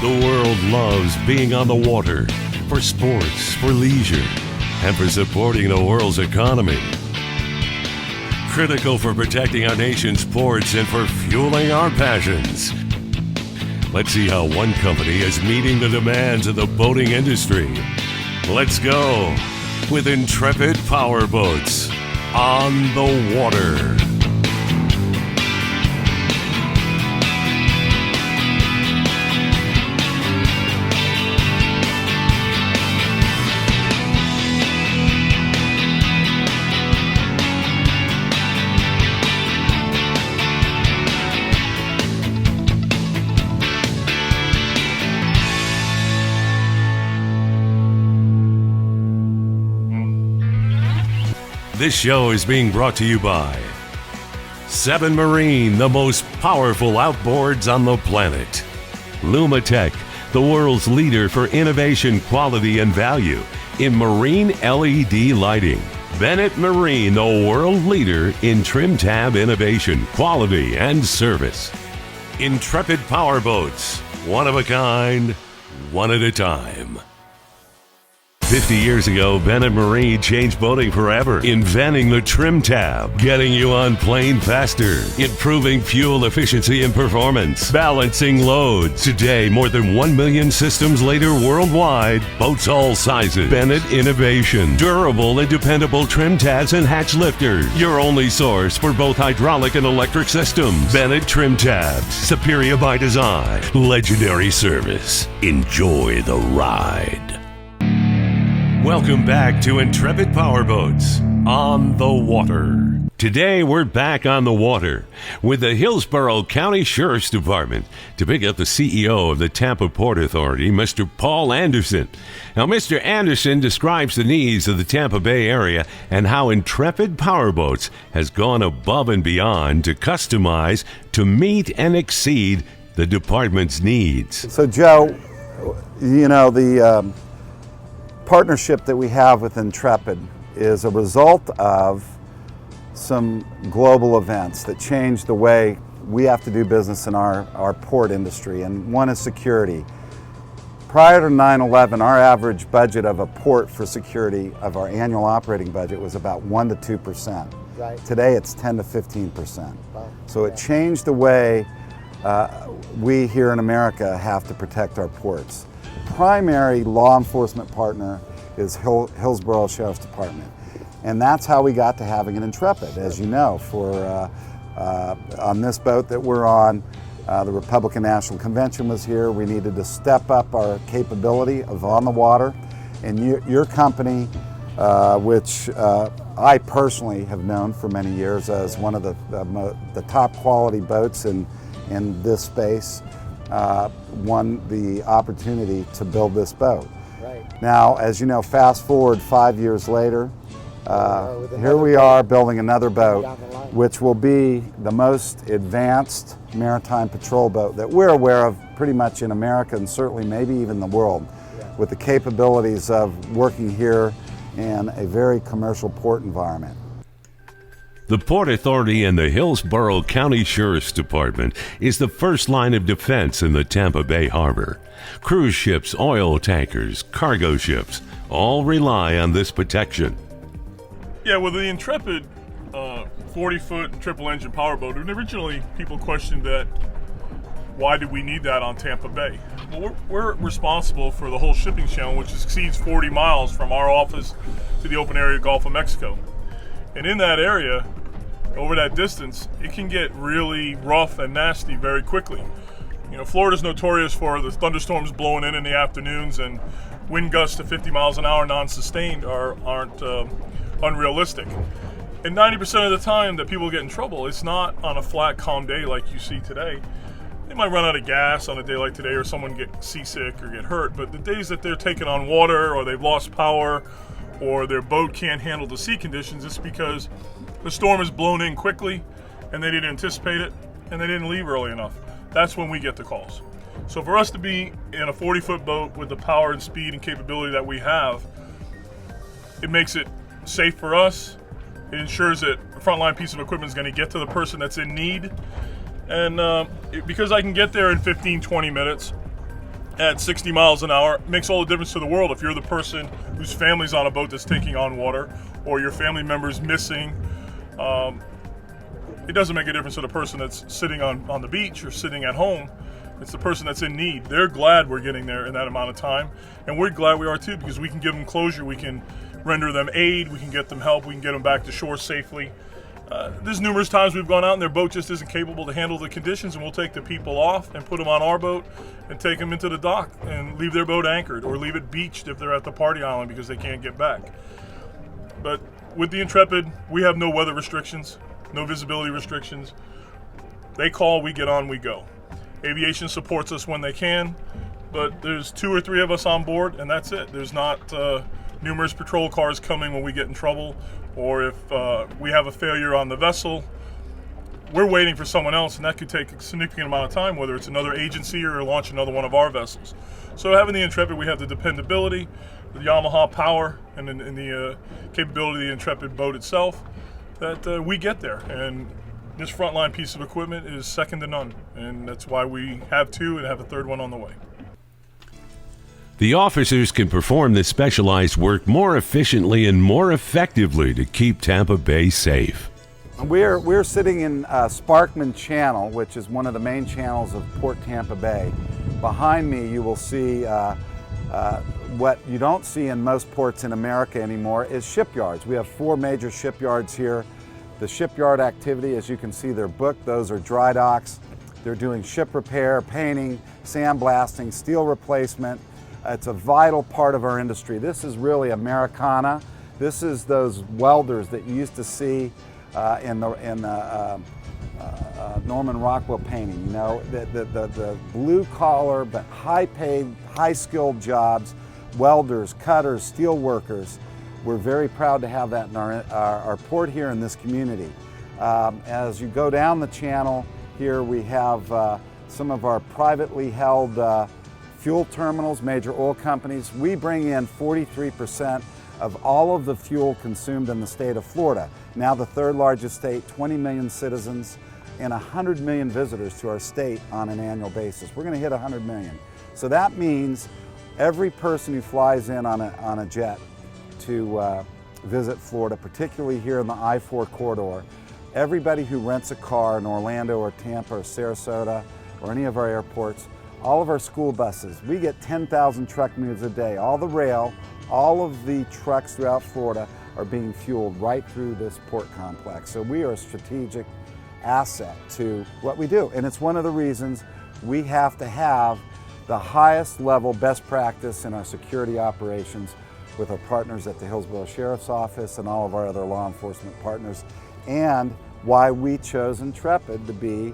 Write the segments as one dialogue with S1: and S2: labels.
S1: The world loves being on the water for sports, for leisure, and for supporting the world's economy. Critical for protecting our nation's ports and for fueling our passions. Let's see how one company is meeting the demands of the boating industry. Let's go with Intrepid Powerboats on the water. This show is being brought to you by 7 Marine, the most powerful outboards on the planet. Lumatech, the world's leader for innovation, quality, and value in marine LED lighting. Bennett Marine, the world leader in trim tab innovation, quality, and service. Intrepid Powerboats, one of a kind, one at a time. 50 years ago, Bennett Marine changed boating forever, inventing the trim tab, getting you on plane faster, improving fuel efficiency and performance, balancing loads. Today, more than 1 million systems later worldwide, boats all sizes. Bennett Innovation, durable and dependable trim tabs and hatch lifters. Your only source for both hydraulic and electric systems. Bennett Trim Tabs, superior by design, legendary service. Enjoy the ride. Welcome back to Intrepid Powerboats on the water. Today we're back on the water with the Hillsborough County Sheriff's Department to pick up the CEO of the Tampa Port Authority, Mr. Paul Anderson. Now, Mr. Anderson describes the needs of the Tampa Bay area and how Intrepid Powerboats has gone above and beyond to customize to meet and exceed the department's needs.
S2: So, Joe, you know, the partnership that we have with Intrepid is a result of some global events that change the way we have to do business in our port industry, and one is security. Prior to 9/11, our average budget of a port for security of our annual operating budget was about 1 to 2%.
S3: Right.
S2: Today it's 10 to 15%.
S3: Wow.
S2: So it changed the way we here in America have to protect our ports. Primary law enforcement partner is Hillsborough Sheriff's Department, and that's how we got to having an Intrepid. As you know, for on this boat that we're on, the Republican National Convention was here. We needed to step up our capability of on the water, and your company, which I personally have known for many years as one of the top quality boats in this space, won the opportunity to build this boat.
S3: Right.
S2: Now, as you know, fast forward 5 years later, here we are building another boat, which will be the most advanced maritime patrol boat that we're aware of pretty much in America and certainly maybe even the world, with the capabilities of working here in a very commercial port environment.
S1: The Port Authority and the Hillsborough County Sheriff's Department is the first line of defense in the Tampa Bay Harbor. Cruise ships, oil tankers, cargo ships all rely on this protection.
S4: Yeah, well, the Intrepid 40-foot triple-engine powerboat, and originally people questioned that, why do we need that on Tampa Bay? Well, we're responsible for the whole shipping channel, which exceeds 40 miles from our office to the open area Gulf of Mexico. And in that area, over that distance, it can get really rough and nasty very quickly. You know, Florida's notorious for the thunderstorms blowing in the afternoons, and wind gusts to 50 miles an hour non-sustained aren't unrealistic. And 90% of the time that people get in trouble, it's not on a flat, calm day like you see today. They might run out of gas on a day like today, or someone get seasick or get hurt, but the days that they're taking on water, or they've lost power, or their boat can't handle the sea conditions, it's because the storm is blown in quickly and they didn't anticipate it and they didn't leave early enough. That's when we get the calls. So for us to be in a 40-foot boat with the power and speed and capability that we have, it makes it safe for us. It ensures that the frontline piece of equipment is going to get to the person that's in need. And because I can get there in 15, 20 minutes, at 60 miles an hour makes all the difference to the world. If you're the person whose family's on a boat that's taking on water, or your family member's missing, it doesn't make a difference to the person that's sitting on the beach or sitting at home. It's the person that's in need. They're glad we're getting there in that amount of time, and we're glad we are too, because we can give them closure, we can render them aid, we can get them help, we can get them back to shore safely. There's numerous times we've gone out and their boat just isn't capable to handle the conditions, and we'll take the people off and put them on our boat and take them into the dock and leave their boat anchored, or leave it beached if they're at the party island because they can't get back. But with the Intrepid, we have no weather restrictions, no visibility restrictions. They call, we get on, we go. Aviation supports us when they can, but there's 2 or 3 of us on board, and that's it. There's not numerous patrol cars coming when we get in trouble, or if we have a failure on the vessel. We're waiting for someone else, and that could take a significant amount of time, whether it's another agency or launch another one of our vessels. So having the Intrepid, we have the dependability, the Yamaha power, and the capability of the Intrepid boat itself, that we get there. And this frontline piece of equipment is second to none, and that's why we have 2 and have a 3rd one on the way.
S1: The officers can perform this specialized work more efficiently and more effectively to keep Tampa Bay safe.
S2: We're sitting in Sparkman Channel, which is one of the main channels of Port Tampa Bay. Behind me you will see what you don't see in most ports in America anymore is shipyards. We have 4 major shipyards here. The shipyard activity, as you can see, they're booked. Those are dry docks. They're doing ship repair, painting, sandblasting, steel replacement. It's a vital part of our industry. This is really Americana. This is those welders that you used to see in the Norman Rockwell painting. You know, the blue collar but high paid, high skilled jobs, welders, cutters, steel workers. We're very proud to have that in our port here in this community. As you go down the channel here, we have some of our privately held fuel terminals, major oil companies. We bring in 43% of all of the fuel consumed in the state of Florida. Now the 3rd largest state, 20 million citizens, and 100 million visitors to our state on an annual basis. We're going to hit 100 million. So that means every person who flies in on a jet to visit Florida, particularly here in the I-4 corridor, everybody who rents a car in Orlando or Tampa or Sarasota or any of our airports, all of our school buses, we get 10,000 truck moves a day. All the rail, all of the trucks throughout Florida are being fueled right through this port complex. So we are a strategic asset to what we do. And it's one of the reasons we have to have the highest level best practice in our security operations with our partners at the Hillsborough Sheriff's Office and all of our other law enforcement partners, and why we chose Intrepid to be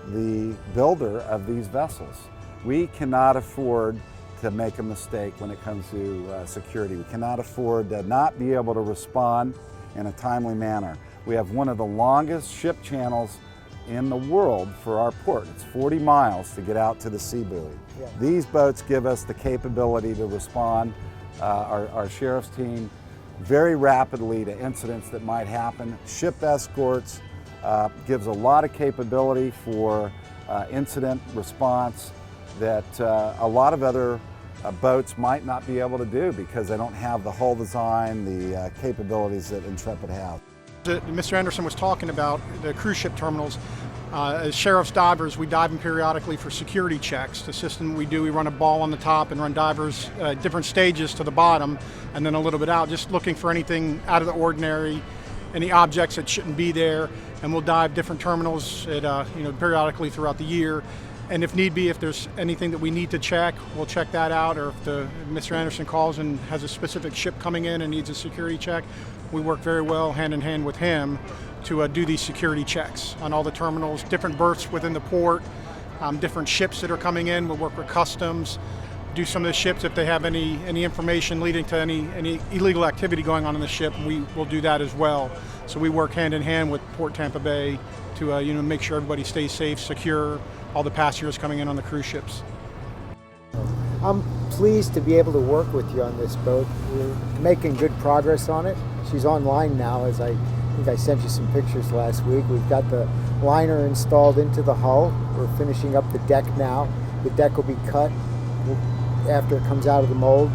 S2: the builder of these vessels. We cannot afford to make a mistake when it comes to security. We cannot afford to not be able to respond in a timely manner. We have one of the longest ship channels in the world for our port. It's 40 miles to get out to the sea buoy. Yeah. These boats give us the capability to respond, our sheriff's team, very rapidly to incidents that might happen. Ship escorts gives a lot of capability for incident response that a lot of other boats might not be able to do because they don't have the hull design, the capabilities that Intrepid has.
S3: Mr. Anderson was talking about the cruise ship terminals. As sheriff's divers, we dive them periodically for security checks. The system we do, we run a ball on the top and run divers different stages to the bottom and then a little bit out, just looking for anything out of the ordinary, any objects that shouldn't be there. And we'll dive different terminals periodically throughout the year. And if need be, if there's anything that we need to check, we'll check that out. Or if Mr. Anderson calls and has a specific ship coming in and needs a security check, we work very well hand in hand with him to do these security checks on all the terminals, different berths within the port, different ships that are coming in. We'll work with customs, do some of the ships if they have any information leading to any illegal activity going on in the ship. We will do that as well. So we work hand in hand with Port Tampa Bay to make sure everybody stays safe, secure, all the passengers coming in on the cruise ships.
S5: I'm pleased to be able to work with you on this boat. We're making good progress on it. She's online now, as I think I sent you some pictures last week. We've got the liner installed into the hull. We're finishing up the deck now. The deck will be cut after it comes out of the mold,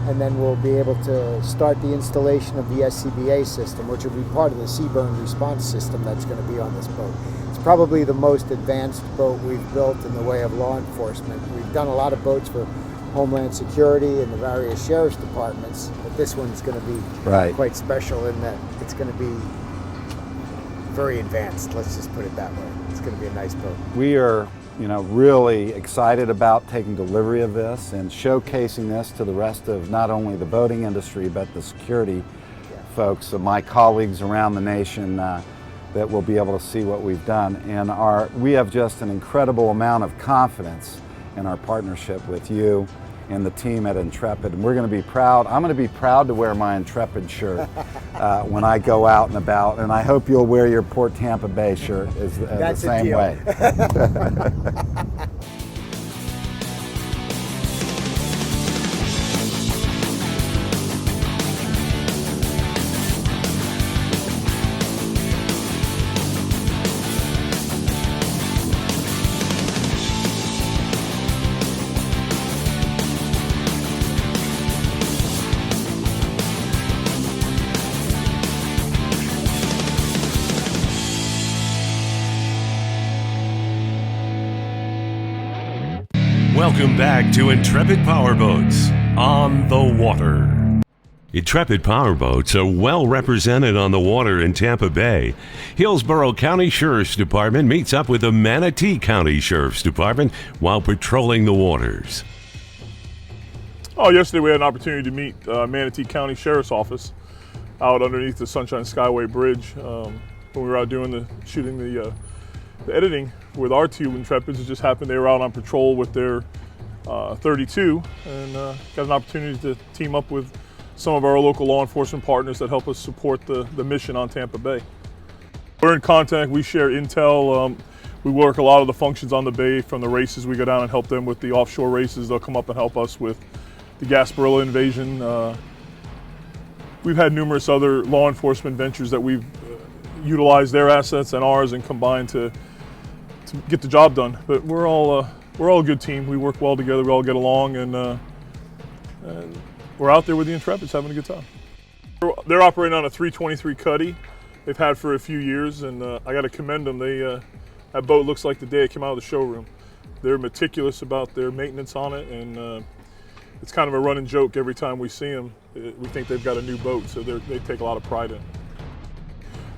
S5: and then we'll be able to start the installation of the SCBA system, which will be part of the Seaburn response system that's going to be on this boat. It's probably the most advanced boat we've built in the way of law enforcement. We've done a lot of boats for Homeland Security and the various sheriff's departments, but this one's going to be quite special in that it's going to be very advanced. Let's just put it that way. It's going to be a nice boat.
S2: We are, really excited about taking delivery of this and showcasing this to the rest of not only the boating industry but the security folks, my colleagues around the nation that will be able to see what we've done. And we have just an incredible amount of confidence in our partnership with you and the team at Intrepid. And we're going to be proud. I'm going to be proud to wear my Intrepid shirt when I go out and about. And I hope you'll wear your Port Tampa Bay shirt the same way.
S1: Welcome back to Intrepid Powerboats on the water. Intrepid Powerboats are well represented on the water in Tampa Bay. Hillsborough County Sheriff's Department meets up with the Manatee County Sheriff's Department while patrolling the waters.
S4: Yesterday we had an opportunity to meet Manatee County Sheriff's Office out underneath the Sunshine Skyway Bridge when we were out doing shooting the editing with our two Intrepids. It just happened they were out on patrol with their 32 and got an opportunity to team up with some of our local law enforcement partners that help us support the mission on Tampa Bay. We're in contact, we share intel, we work a lot of the functions on the bay. From the races, we go down and help them with the offshore races. They'll come up and help us with the Gasparilla invasion. We've had numerous other law enforcement ventures that we've utilized their assets and ours and combined to get the job done. But we're all a good team. We work well together. We all get along, and we're out there with the Intrepids having a good time. They're operating on a 323 Cuddy. They've had for a few years, and I got to commend them. That boat looks like the day it came out of the showroom. They're meticulous about their maintenance on it, and it's kind of a running joke every time we see them. We think they've got a new boat, so they take a lot of pride in it.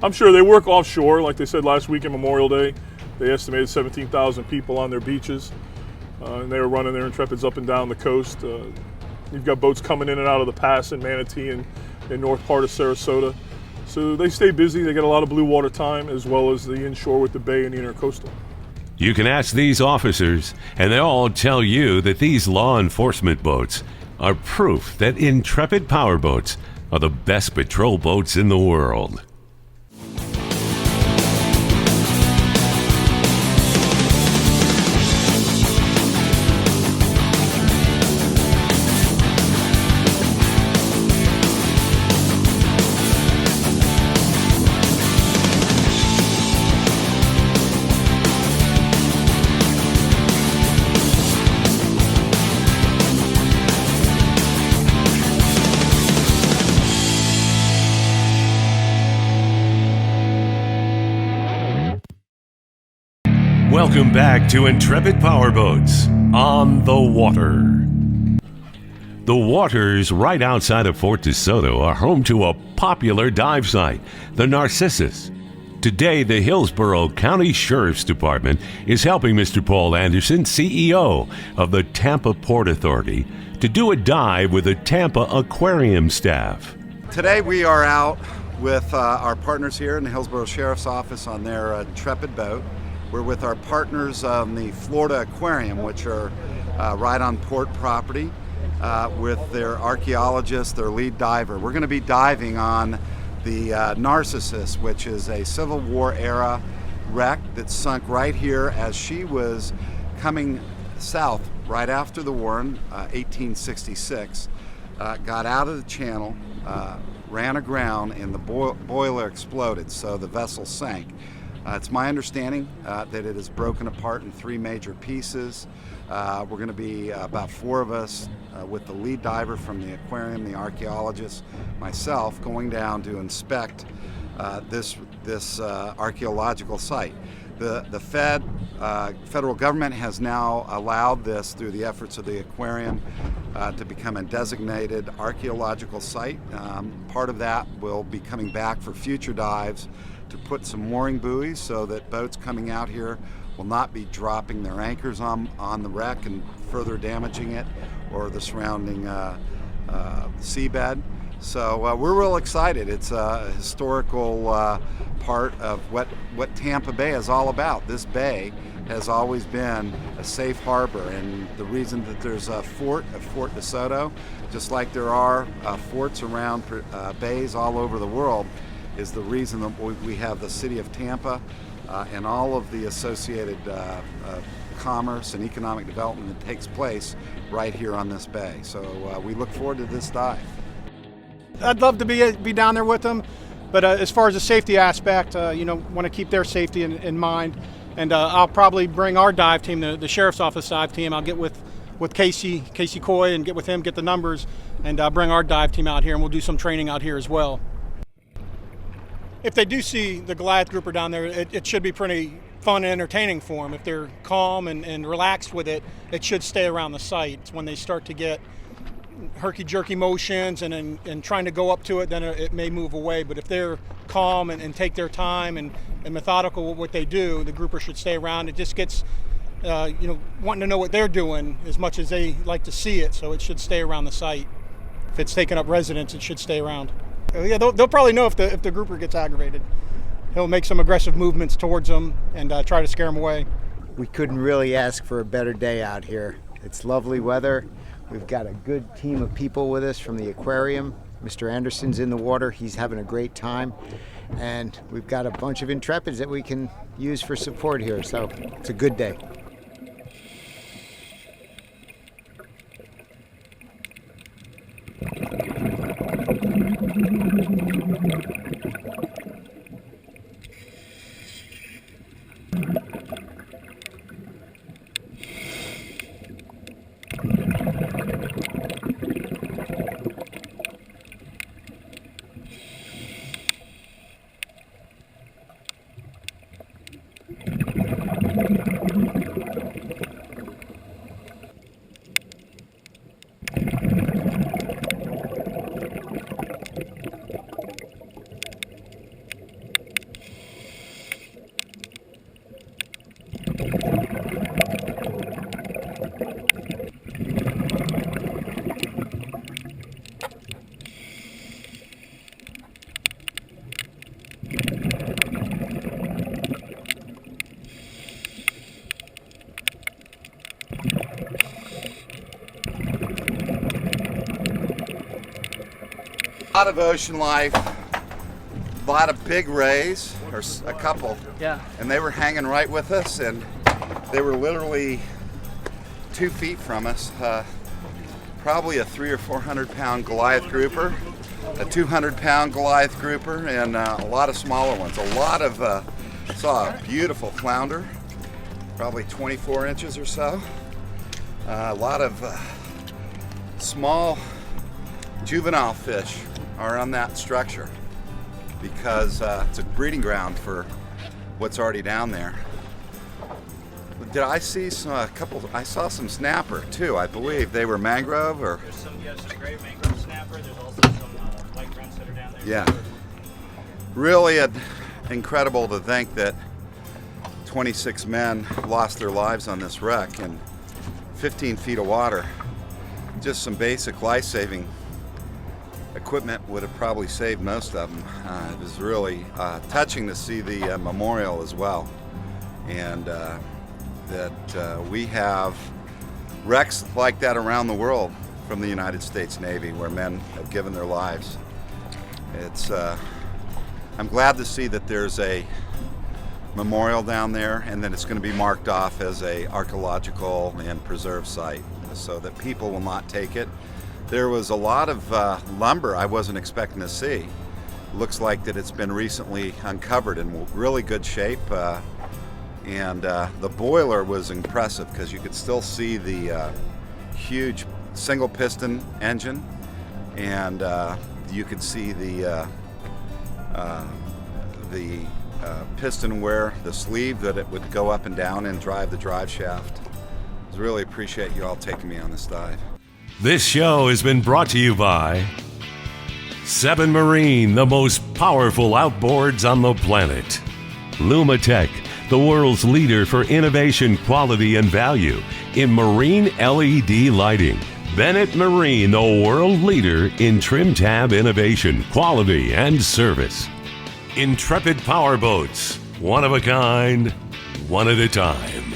S4: I'm sure they work offshore, like they said last week in Memorial Day. They estimated 17,000 people on their beaches, and they were running their Intrepids up and down the coast. You've got boats coming in and out of the pass in Manatee and in north part of Sarasota. So they stay busy. They get a lot of blue water time, as well as the inshore with the bay and the intercoastal.
S1: You can ask these officers, and they'll all tell you that these law enforcement boats are proof that Intrepid Powerboats are the best patrol boats in the world. Welcome back to Intrepid Powerboats on the water. The waters right outside of Fort DeSoto are home to a popular dive site, the Narcissus. Today, the Hillsborough County Sheriff's Department is helping Mr. Paul Anderson, CEO of the Tampa Port Authority, to do a dive with the Tampa Aquarium staff.
S2: Today we are out with our partners here in the Hillsborough Sheriff's Office on their Intrepid boat. We're with our partners on the Florida Aquarium, which are right on port property, with their archaeologist, their lead diver. We're going to be diving on the Narcissus, which is a Civil War era wreck that sunk right here as she was coming south right after the war in 1866. Got out of the channel, ran aground, and the boiler exploded, so the vessel sank. It's my understanding that it is broken apart in 3 major pieces. We're going to be about 4 of us with the lead diver from the aquarium, the archaeologist, myself, going down to inspect this archaeological site. The federal government has now allowed this, through the efforts of the aquarium, to become a designated archaeological site. Part of that will be coming back for future dives to put some mooring buoys so that boats coming out here will not be dropping their anchors on the wreck and further damaging it or the surrounding seabed. So we're real excited. It's a historical part of what Tampa Bay is all about. This bay has always been a safe harbor, and the reason that there's a Fort DeSoto, just like there are forts around bays all over the world, is the reason that we have the city of Tampa and all of the associated commerce and economic development that takes place right here on this bay. So we look forward to this dive.
S3: I'd love to be down there with them, but as far as the safety aspect, want to keep their safety in mind. And I'll probably bring our dive team, the sheriff's office dive team. I'll get with Casey Coy and get with him, get the numbers, and bring our dive team out here, and we'll do some training out here as well. If they do see the Goliath grouper down there, it should be pretty fun and entertaining for them. If they're calm and relaxed with it, it should stay around the site. It's when they start to get herky-jerky motions and trying to go up to it, then it may move away. But if they're calm and take their time and methodical with what they do, the grouper should stay around. It just gets, wanting to know what they're doing as much as they like to see it, so it should stay around the site. If it's taking up residence, it should stay around. Yeah, they'll probably know if the grouper gets aggravated. He'll make some aggressive movements towards them and try to scare them away.
S5: We couldn't really ask for a better day out here. It's lovely weather. We've got a good team of people with us from the aquarium. Mr. Anderson's in the water. He's having a great time. And we've got a bunch of Intrepids that we can use for support here. So it's a good day.
S2: A lot of ocean life, a lot of big rays, or a couple.
S6: Yeah.
S2: And they were hanging right with us, and they were literally 2 feet from us. Probably a 300 or 400 pound Goliath grouper, a 200 pound Goliath grouper, and a lot of smaller ones. A lot of, saw a beautiful flounder, probably 24 inches or so. A lot of small juvenile fish are on that structure because it's a breeding ground for what's already down there. Did I see a couple? I saw some snapper too. I believe they were mangrove or.
S6: There's some great mangrove snapper. There's also some white grunts that are down there.
S2: Yeah. Really incredible to think that 26 men lost their lives on this wreck in 15 feet of water. Just some basic life-saving equipment would have probably saved most of them. It was really touching to see the memorial as well, and that we have wrecks like that around the world from the United States Navy where men have given their lives. It's I'm glad to see that there's a memorial down there and that it's going to be marked off as a archaeological and preserved site so that people will not take it. There was a lot of lumber I wasn't expecting to see. looks like that it's been recently uncovered in really good shape. And the boiler was impressive because you could still see the huge single piston engine, and you could see the piston wear, the sleeve that it would go up and down and drive the drive shaft. I really appreciate you all taking me on this dive.
S1: This show has been brought to you by 7 Marine, the most powerful outboards on the planet. Lumatech, the world's leader for innovation, quality, and value in marine LED lighting. Bennett Marine, the world leader in trim tab innovation, quality, and service. Intrepid Powerboats, one of a kind, one at a time.